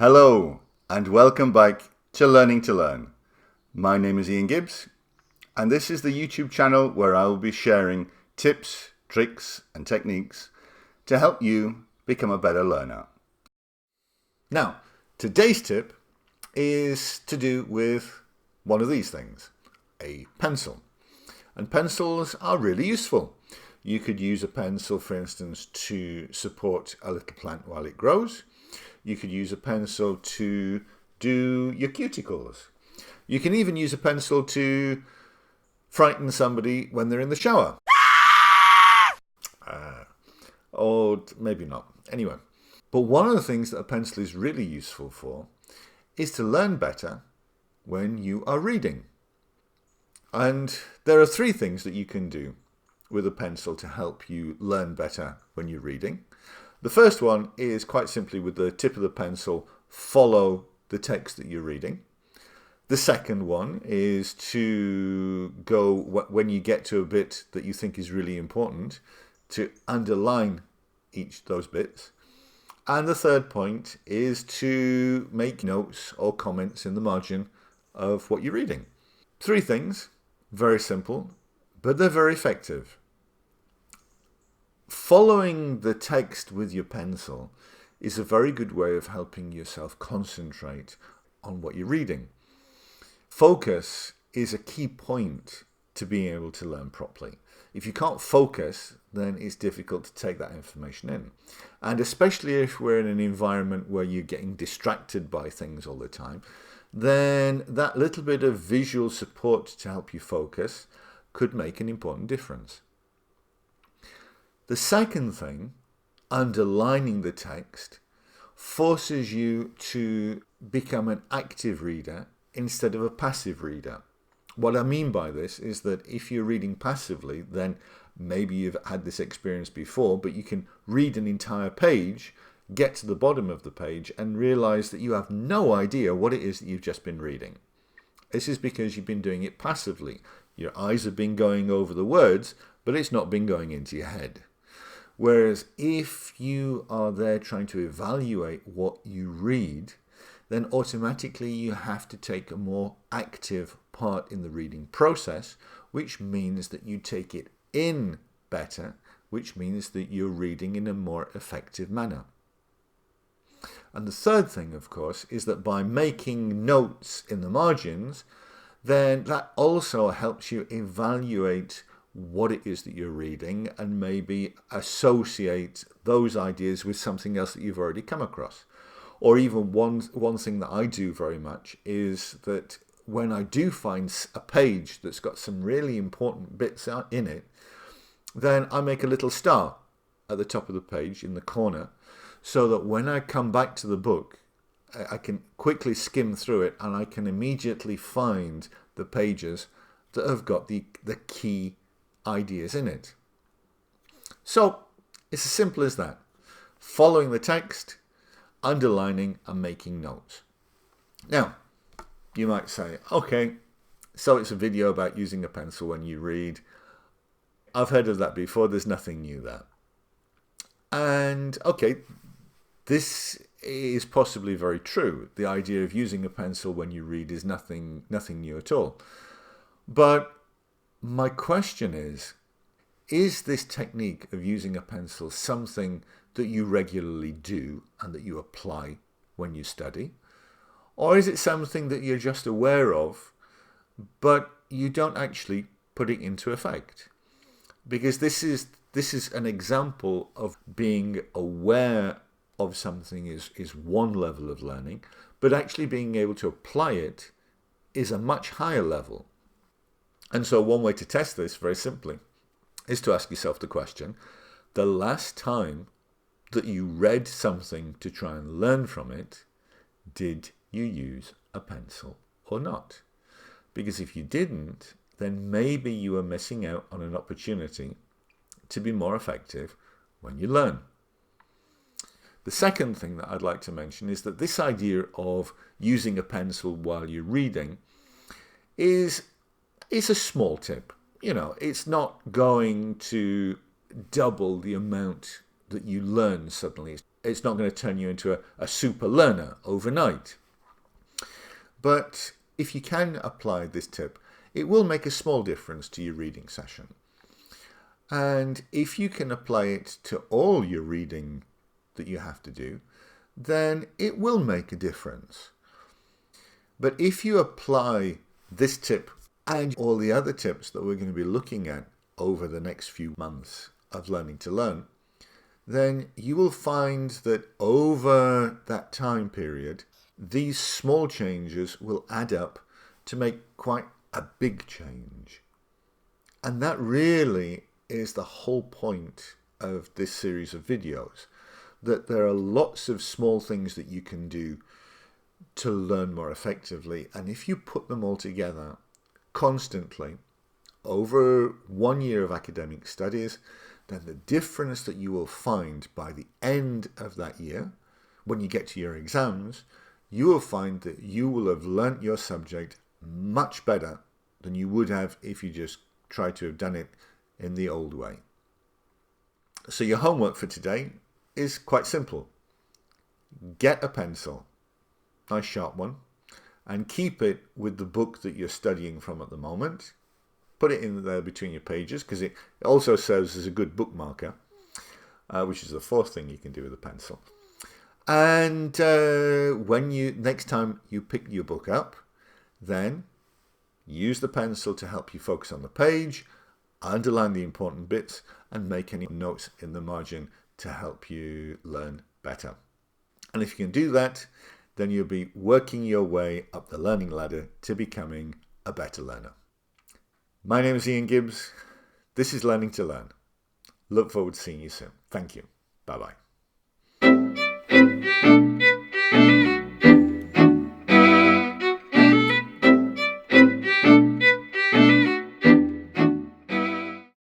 Hello and welcome back to Learning to Learn. My name is Ian Gibbs and this is the YouTube channel where I will be sharing tips, tricks and techniques to help you become a better learner. Now, today's tip is to do with one of these things, a pencil. And pencils are really useful. You could use a pencil, for instance, to support a little plant while it grows. You could use a pencil to do your cuticles. You can even use a pencil to frighten somebody when they're in the shower. Or maybe not. Anyway, but one of the things that a pencil is really useful for is to learn better when you are reading. And there are three things that you can do with a pencil to help you learn better when you're reading. The first one is quite simply with the tip of the pencil, follow the text that you're reading. The second one is to go, when you get to a bit that you think is really important, to underline those bits. And the third point is to make notes or comments in the margin of what you're reading. Three things, very simple, but they're very effective. Following the text with your pencil is a very good way of helping yourself concentrate on what you're reading. Focus is a key point to being able to learn properly. If you can't focus, then it's difficult to take that information in. And especially if we're in an environment where you're getting distracted by things all the time, then that little bit of visual support to help you focus could make an important difference. The second thing, underlining the text, forces you to become an active reader instead of a passive reader. What I mean by this is that if you're reading passively, then maybe you've had this experience before, but you can read an entire page, get to the bottom of the page, and realize that you have no idea what it is that you've just been reading. This is because you've been doing it passively. Your eyes have been going over the words, but it's not been going into your head. Whereas if you are there trying to evaluate what you read, then automatically you have to take a more active part in the reading process, which means that you take it in better, which means that you're reading in a more effective manner. And the third thing, of course, is that by making notes in the margins, then that also helps you evaluate what it is that you're reading and maybe associate those ideas with something else that you've already come across. Or even one thing that I do very much is that when I do find a page that's got some really important bits in it, then I make a little star at the top of the page in the corner so that when I come back to the book, I can quickly skim through it and I can immediately find the pages that have got the key ideas in it. So it's as simple as that. Following the text, underlining and making notes. Now, you might say, okay, so it's a video about using a pencil when you read. I've heard of that before. There's nothing new there. And okay, this is possibly very true. The idea of using a pencil when you read is nothing new at all. But my question is this technique of using a pencil something that you regularly do and that you apply when you study? Or is it something that you're just aware of, but you don't actually put it into effect? Because this is an example of being aware of something is one level of learning, but actually being able to apply it is a much higher level. And so one way to test this, very simply, is to ask yourself the question, the last time that you read something to try and learn from it, did you use a pencil or not? Because if you didn't, then maybe you were missing out on an opportunity to be more effective when you learn. The second thing that I'd like to mention is that this idea of using a pencil while you're reading is a small tip. It's not going to double the amount that you learn suddenly. It's not going to turn you into a super learner overnight. But if you can apply this tip, it will make a small difference to your reading session. And if you can apply it to all your reading that you have to do, then it will make a difference. But if you apply this tip and all the other tips that we're going to be looking at over the next few months of Learning to Learn, then you will find that over that time period, these small changes will add up to make quite a big change. And that really is the whole point of this series of videos, that there are lots of small things that you can do to learn more effectively. And if you put them all together constantly over 1 year of academic studies, then the difference that you will find by the end of that year, when you get to your exams, you will find that you will have learnt your subject much better than you would have if you just tried to have done it in the old way. So your homework for today is quite simple. Get a pencil, nice sharp one, and keep it with the book that you're studying from at the moment. Put it in there between your pages, because it also serves as a good bookmarker, which is the fourth thing you can do with a pencil. And next time you pick your book up, then use the pencil to help you focus on the page, underline the important bits, and make any notes in the margin to help you learn better. And if you can do that, then you'll be working your way up the learning ladder to becoming a better learner. My name is Ian Gibbs. This is Learning to Learn. Look forward to seeing you soon. Thank you. Bye-bye.